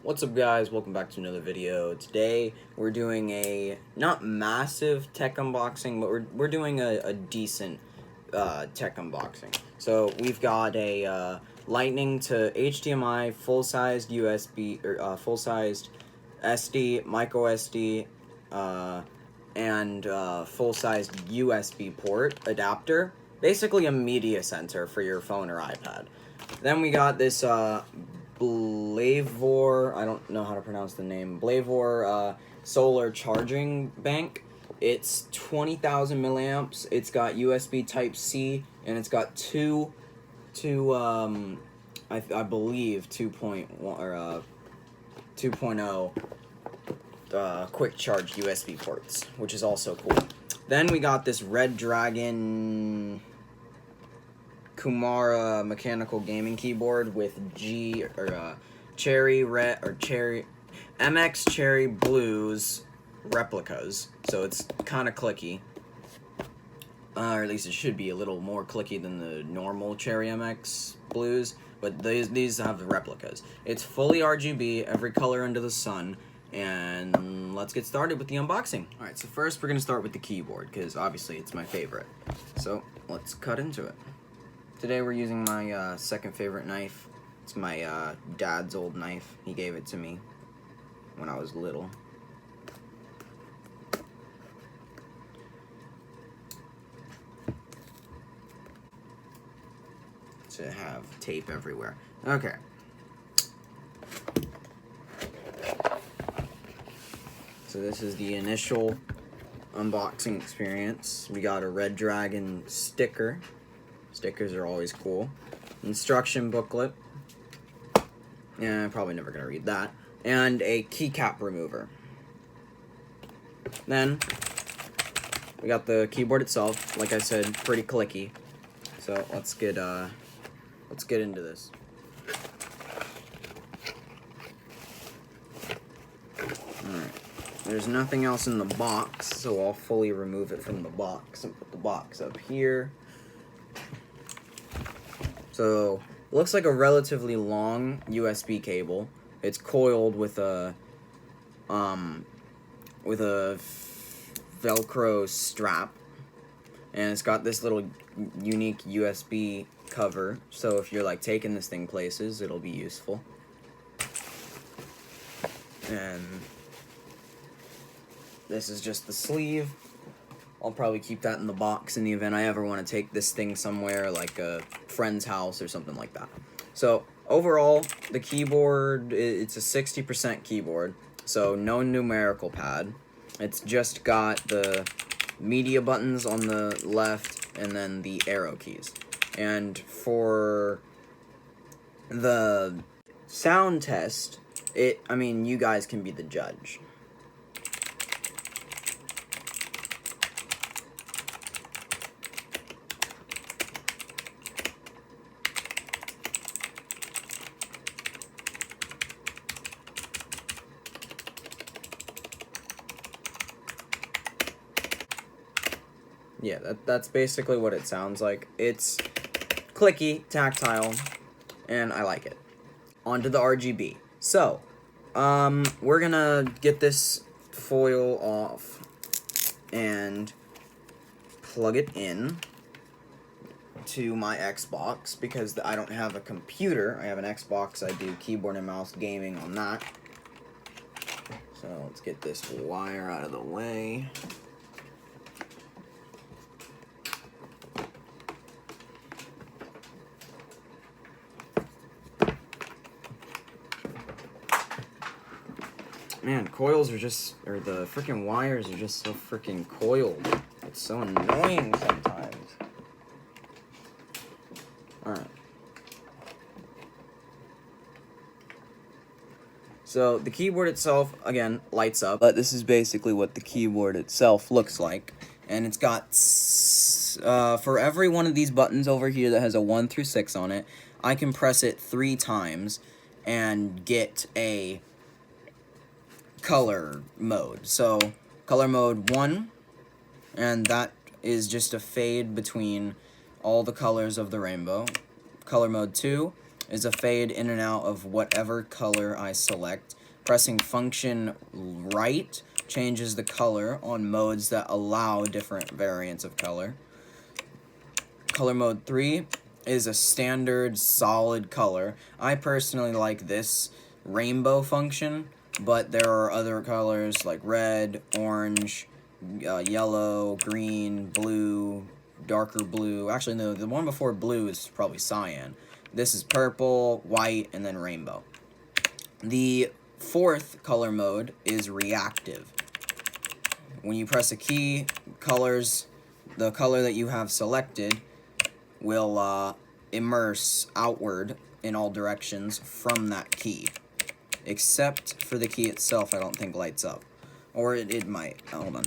What's up, guys? Welcome back to another video. Today we're doing a not massive tech unboxing, but we're doing a decent tech unboxing. So we've got a Lightning to HDMI full-sized USB or full-sized SD, micro SD, and full-sized USB port adapter. Basically a media center for your phone or iPad. Then we got this Blavor, I don't know how to pronounce the name, Blavor solar charging bank. It's 20,000 milliamps. It's got USB Type-C, and it's got two I believe 2.1 or 2.0 quick charge USB ports, which is also cool. Then we got this Red Dragon Kumara mechanical gaming keyboard with MX Cherry Blues replicas, so it's kind of clicky, or at least it should be a little more clicky than the normal Cherry MX Blues, but these have the replicas. It's fully RGB, every color under the sun, and let's get started with the unboxing. Alright, so first we're going to start with the keyboard, because obviously it's my favorite. So let's cut into it. Today we're using my second favorite knife. It's my dad's old knife. He gave it to me when I was little. To have tape everywhere. Okay. So this is the initial unboxing experience. We got a Red Dragon sticker. Stickers are always cool. Instruction booklet. Yeah, I'm probably never gonna read that. And a keycap remover. Then we got the keyboard itself. Like I said, pretty clicky. So let's get into this. Alright. There's nothing else in the box, so I'll fully remove it from the box and put the box up here. So, it looks like a relatively long USB cable. It's coiled with a Velcro strap, and it's got this little unique USB cover. So if you're like taking this thing places, it'll be useful. And this is just the sleeve. I'll probably keep that in the box in the event I ever want to take this thing somewhere, like a friend's house or something like that. So, overall, the keyboard, it's a 60% keyboard, so no numerical pad. It's just got the media buttons on the left and then the arrow keys. And for the sound test, I mean, you guys can be the judge. Yeah, that's basically what it sounds like. It's clicky, tactile, and I like it. On to the RGB. So, we're gonna get this foil off and plug it in to my Xbox, because I don't have a computer. I have an Xbox. I do keyboard and mouse gaming on that. So, let's get this wire out of the way. Man, coils are just, or the freaking wires are just so freaking coiled. It's so annoying sometimes. Alright. So, the keyboard itself, again, lights up. But this is basically what the keyboard itself looks like. And it's got, for every one of these buttons over here that has a 1 through 6 on it, I can press it 3 times and get a color mode. So, color mode 1, and that is just a fade between all the colors of the rainbow. Color mode 2 is a fade in and out of whatever color I select. Pressing function right changes the color on modes that allow different variants of color. Color mode 3 is a standard solid color. I personally like this rainbow function, but there are other colors like red, orange, yellow, green, blue, darker blue. Actually, no, the one before blue is probably cyan. This is purple, white, and then rainbow. The fourth color mode is reactive. When you press a key, the color that you have selected will immerse outward in all directions from that key. Except for the key itself, I don't think lights up. Or it might. Hold on.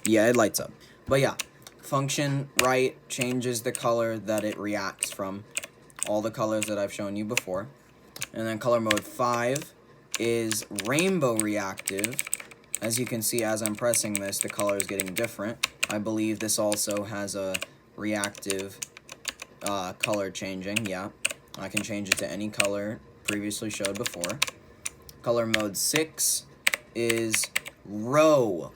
Yeah, it lights up. But yeah, function right changes the color that it reacts from. All the colors that I've shown you before. And then color mode 5 is rainbow reactive. As you can see, as I'm pressing this, the color is getting different. I believe this also has a reactive color changing. Yeah, I can change it to any color previously showed before. Color mode 6 is row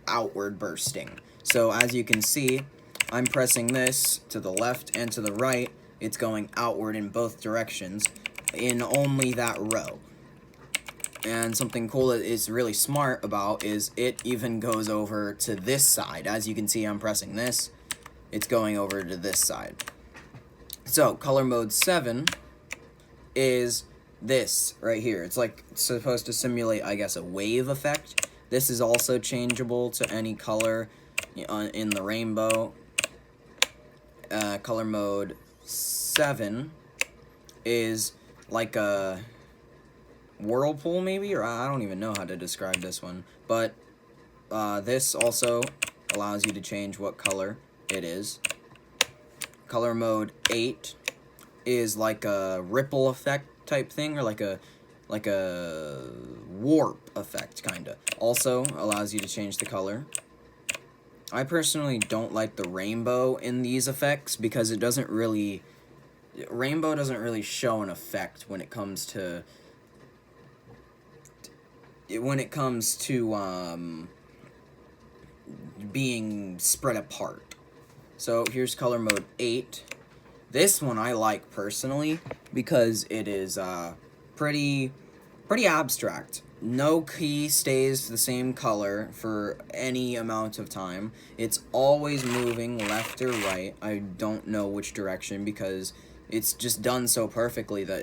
outward bursting. So as you can see, I'm pressing this to the left and to the right. It's going outward in both directions in only that row. And something cool that is really smart about is it even goes over to this side. As you can see, I'm pressing this. It's going over to this side. So, color mode 7 is this right here. It's like supposed to simulate, I guess, a wave effect. This is also changeable to any color in the rainbow. Color mode 7 is like a whirlpool, maybe, or I don't even know how to describe this one. But this also allows you to change what color it is. Color mode 8 is like a ripple effect type thing, or like a warp effect, kinda. Also allows you to change the color. I personally don't like the rainbow in these effects because it doesn't really... Rainbow doesn't really show an effect when it comes to... being spread apart. So here's color mode 8. This one I like personally because it is pretty abstract. No key stays the same color for any amount of time. It's always moving left or right. I don't know which direction because it's just done so perfectly that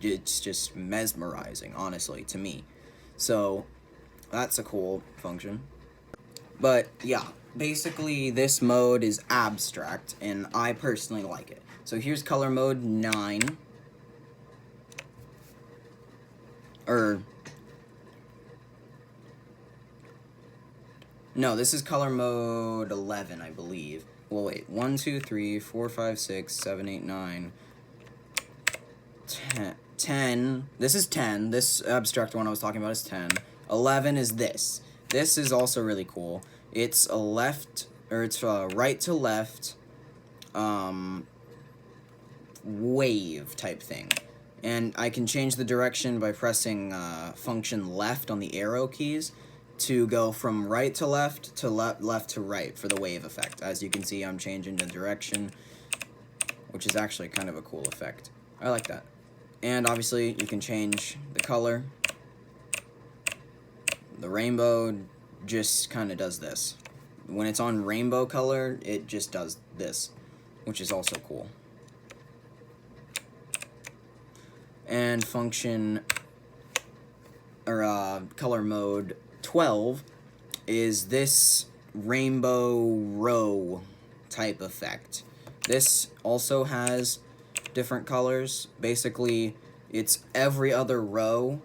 it's just mesmerizing, honestly, to me. So that's a cool function. But yeah, basically this mode is abstract and I personally like it. So here's color mode 9. No, this is color mode 11, I believe. Well, wait. 1, 2, 3, 4, 5, 6, 7, 8, 9, 10. This is 10. This abstract one I was talking about is 10. 11 is this. This is also really cool. It's a right to left wave type thing. And I can change the direction by pressing function left on the arrow keys to go from right to left to left to right for the wave effect. As you can see, I'm changing the direction, which is actually kind of a cool effect. I like that. And obviously, you can change the color. The rainbow just kind of does this. When it's on rainbow color, it just does this, which is also cool. And color mode 12 is this rainbow row type effect. This also has different colors. Basically, it's every other row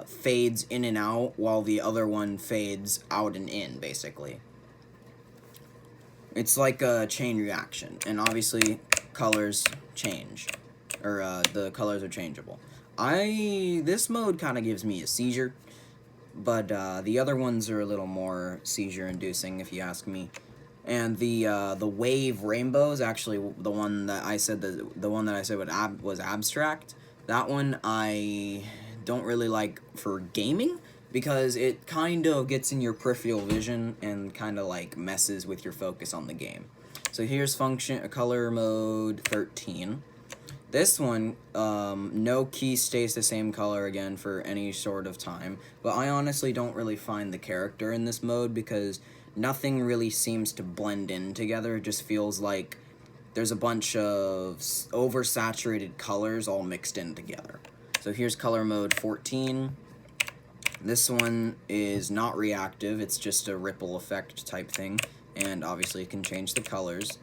fades in and out while the other one fades out and in, basically. It's like a chain reaction, and obviously colors change, or the colors are changeable. This mode kind of gives me a seizure, but the other ones are a little more seizure-inducing, if you ask me. And the wave rainbow is actually the one that I said was abstract. That one I don't really like for gaming because it kind of gets in your peripheral vision and kind of like messes with your focus on the game. So here's color mode 13. This one, no key stays the same color again for any sort of time, but I honestly don't really find the character in this mode because nothing really seems to blend in together. It just feels like there's a bunch of oversaturated colors all mixed in together. So here's color mode 14. This one is not reactive, it's just a ripple effect type thing, and obviously it can change the colors.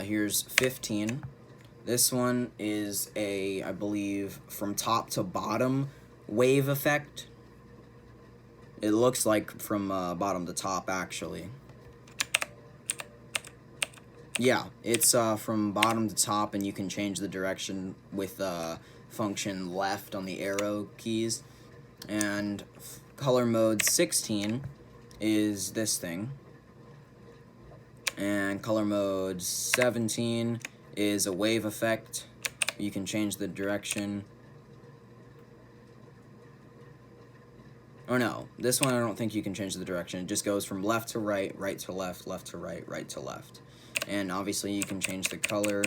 Here's 15. This one is I believe, from top to bottom wave effect. It looks like from bottom to top, actually. Yeah, it's from bottom to top, and you can change the direction with function left on the arrow keys. And color mode 16 is this thing. And color mode 17 is a wave effect. You can change the direction. Or no, this one I don't think you can change the direction. It just goes from left to right, right to left, left to right, right to left. And obviously you can change the color.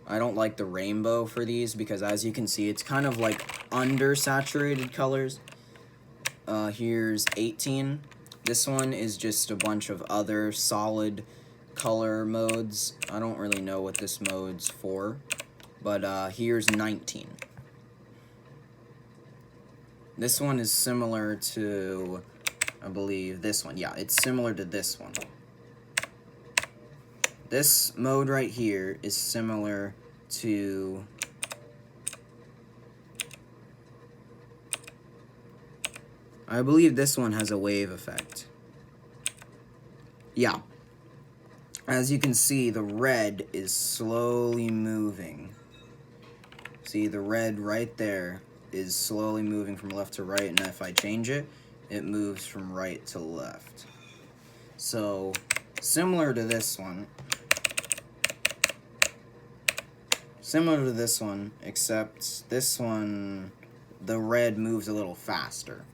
I don't like the rainbow for these because, as you can see, it's kind of like undersaturated colors. Here's 18. This one is just a bunch of other solid color modes. I don't really know what this mode's for, but here's 19. This one is similar to, I believe, this one. Yeah, it's similar to this one. This mode right here is similar to I believe this one has a wave effect. Yeah. As you can see, the red is slowly moving. See, the red right there is slowly moving from left to right, and if I change it, it moves from right to left. So, similar to this one, except this one, the red moves a little faster.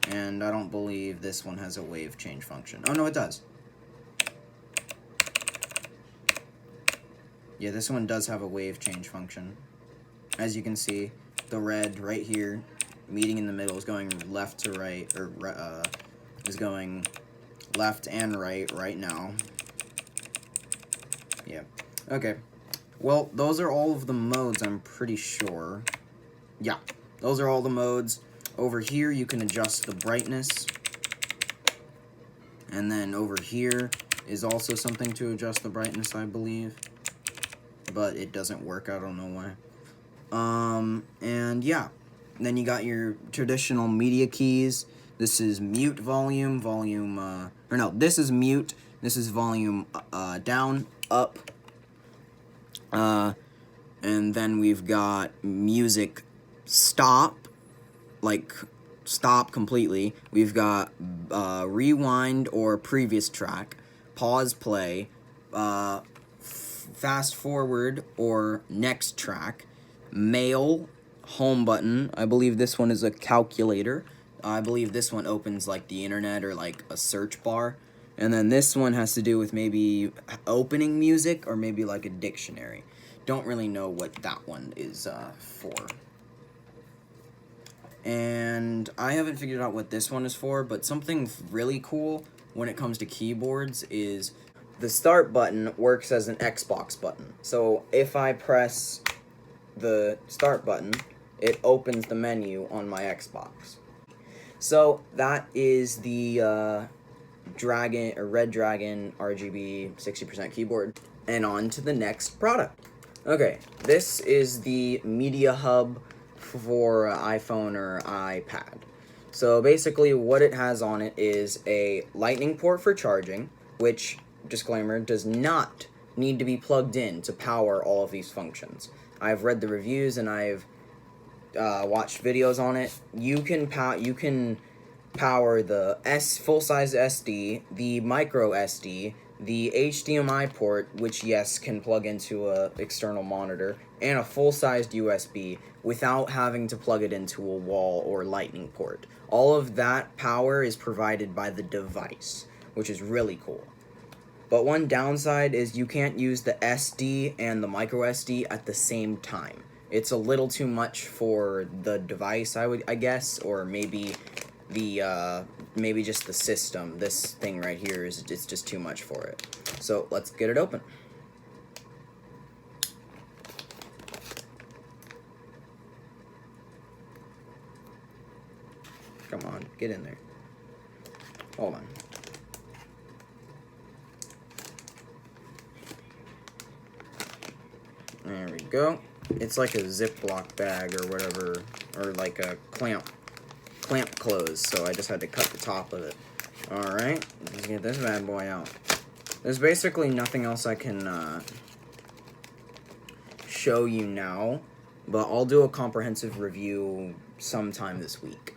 And I don't believe this one has a wave change function. Oh, no, it does. Yeah, this one does have a wave change function. As you can see, the red right here, meeting in the middle, is going left to right, or is going left and right now. Yeah. Okay. Well, those are all of the modes, I'm pretty sure. Yeah, those are all the modes. Over here, you can adjust the brightness. And then over here is also something to adjust the brightness, I believe. But it doesn't work, I don't know why. And yeah. Then you got your traditional media keys. This is mute volume, this is mute. This is volume down, up. And then we've got music stop. Like, stop completely. We've got rewind or previous track, pause play, fast forward or next track, mail, home button. I believe this one is a calculator. I believe this one opens like the internet or like a search bar. And then this one has to do with maybe opening music or maybe like a dictionary. Don't really know what that one is for. And I haven't figured out what this one is for, but something really cool when it comes to keyboards is the start button works as an Xbox button. So if I press the start button, it opens the menu on my Xbox. So that is the Red Dragon RGB 60% keyboard. And on to the next product. Okay, this is the Media Hub for iPhone or iPad. So basically what it has on it is a lightning port for charging, which, disclaimer, does not need to be plugged in to power all of these functions. I've read the reviews and I've watched videos on it. You can power the full-size SD, the micro SD, the HDMI port, which yes can plug into a external monitor, and a full-sized USB without having to plug it into a wall or lightning port. All of that power is provided by the device, which is really cool. But one downside is you can't use the SD and the micro SD at the same time. It's a little too much for the device, I guess, or maybe maybe just the system. This thing right here it's just too much for it. So let's get it open. Come on, get in there. Hold on. There we go. It's like a Ziploc bag or whatever, or like a clamp close, so I just had to cut the top of it. Alright, let's get this bad boy out. There's basically nothing else I can show you now, but I'll do a comprehensive review sometime this week.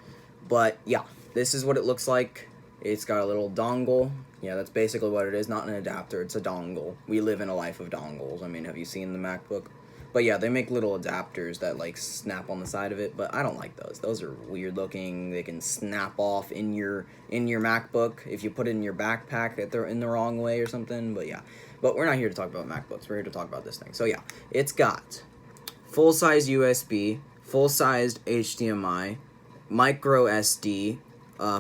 But yeah, this is what it looks like. It's got a little dongle. Yeah, that's basically what it is. Not an adapter, it's a dongle. We live in a life of dongles. I mean, have you seen the MacBook? But yeah, they make little adapters that like snap on the side of it, but I don't like those. Those are weird looking. They can snap off in your MacBook if you put it in your backpack if they're in the wrong way or something. But yeah, but we're not here to talk about MacBooks. We're here to talk about this thing. So yeah, it's got full-size USB, full-sized HDMI, micro SD,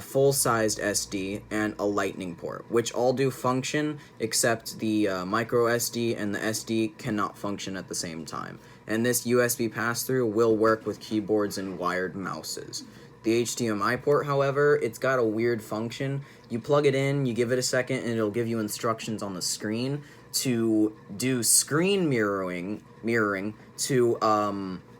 full-sized SD, and a lightning port, which all do function, except the micro SD and the SD cannot function at the same time. And this USB pass-through will work with keyboards and wired mouses. The HDMI port, however, it's got a weird function. You plug it in, you give it a second, and it'll give you instructions on the screen to do screen mirroring to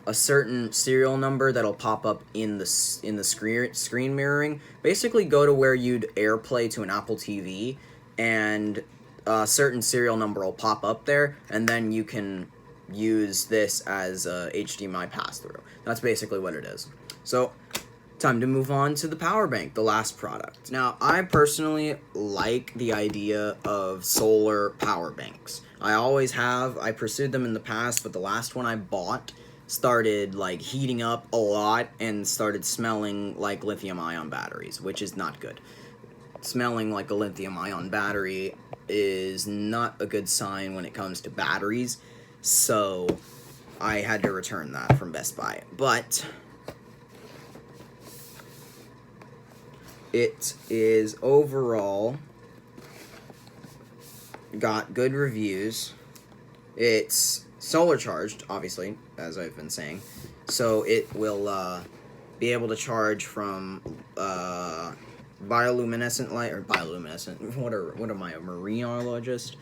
a certain serial number that'll pop up in the screen mirroring. Basically, go to where you'd AirPlay to an Apple TV, and a certain serial number will pop up there, and then you can use this as a HDMI pass-through. That's basically what it is. So, time to move on to the power bank, the last product. Now, I personally like the idea of solar power banks. I always have. I pursued them in the past, but the last one I bought started like heating up a lot and started smelling like lithium-ion batteries, which is not good. Smelling like a lithium-ion battery is not a good sign when it comes to batteries, so I had to return that from Best Buy. But it is overall got good reviews. It's solar charged, obviously, as I've been saying, so it will be able to charge from bioluminescent light, or bioluminescent, what am I, a marinologist?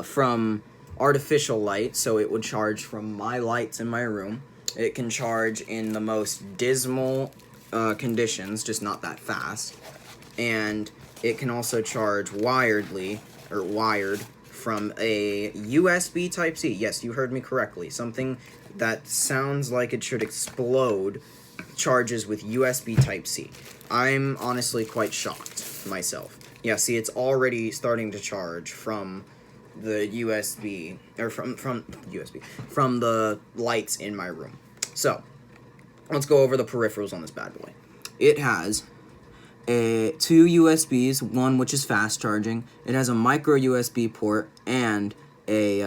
From artificial light, so it would charge from my lights in my room. It can charge in the most dismal conditions, just not that fast, and it can also charge wired from a USB Type-C. Yes, you heard me correctly. Something that sounds like it should explode charges with USB Type-C. I'm honestly quite shocked myself. Yeah, see, it's already starting to charge from the USB, or from the lights in my room. So, let's go over the peripherals on this bad boy. It has two USBs, one which is fast charging. It has a micro USB port and a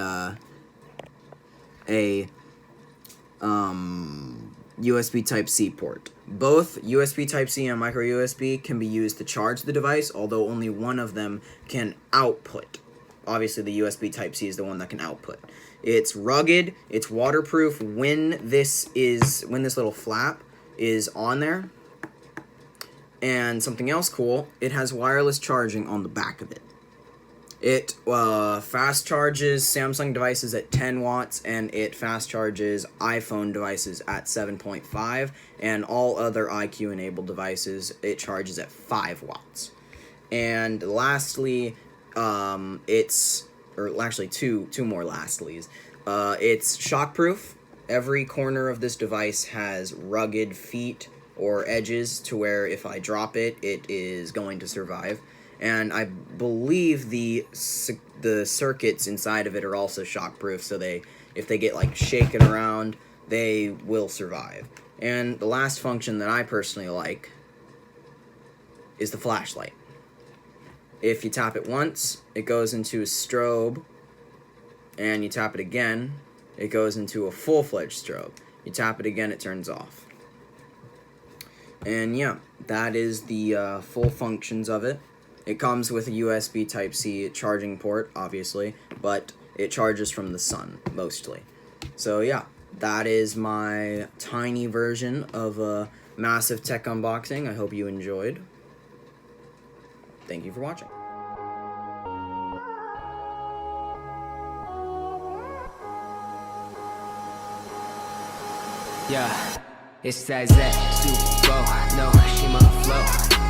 USB Type-C port. Both USB Type-C and micro USB can be used to charge the device, although only one of them can output. Obviously, the USB Type-C is the one that can output. It's rugged, it's waterproof when this little flap is on there. And something else cool, it has wireless charging on the back of it. It fast charges Samsung devices at 10 watts, and it fast charges iPhone devices at 7.5, and all other iQOO-enabled devices, it charges at 5 watts. And lastly, actually two more lastlies. It's shockproof. Every corner of this device has rugged feet or edges to where if I drop it, it is going to survive. And I believe the circuits inside of it are also shockproof, so if they get like shaken around, they will survive. And the last function that I personally like is the flashlight. If you tap it once, it goes into a strobe, and you tap it again, it goes into a full-fledged strobe. You tap it again, it turns off. And yeah, that is the full functions of it. It comes with a USB Type-C charging port, obviously, but it charges from the sun, mostly. So yeah, that is my tiny version of a massive tech unboxing. I hope you enjoyed. Thank you for watching. Yeah, it's that Super Bowl, no, she my flow.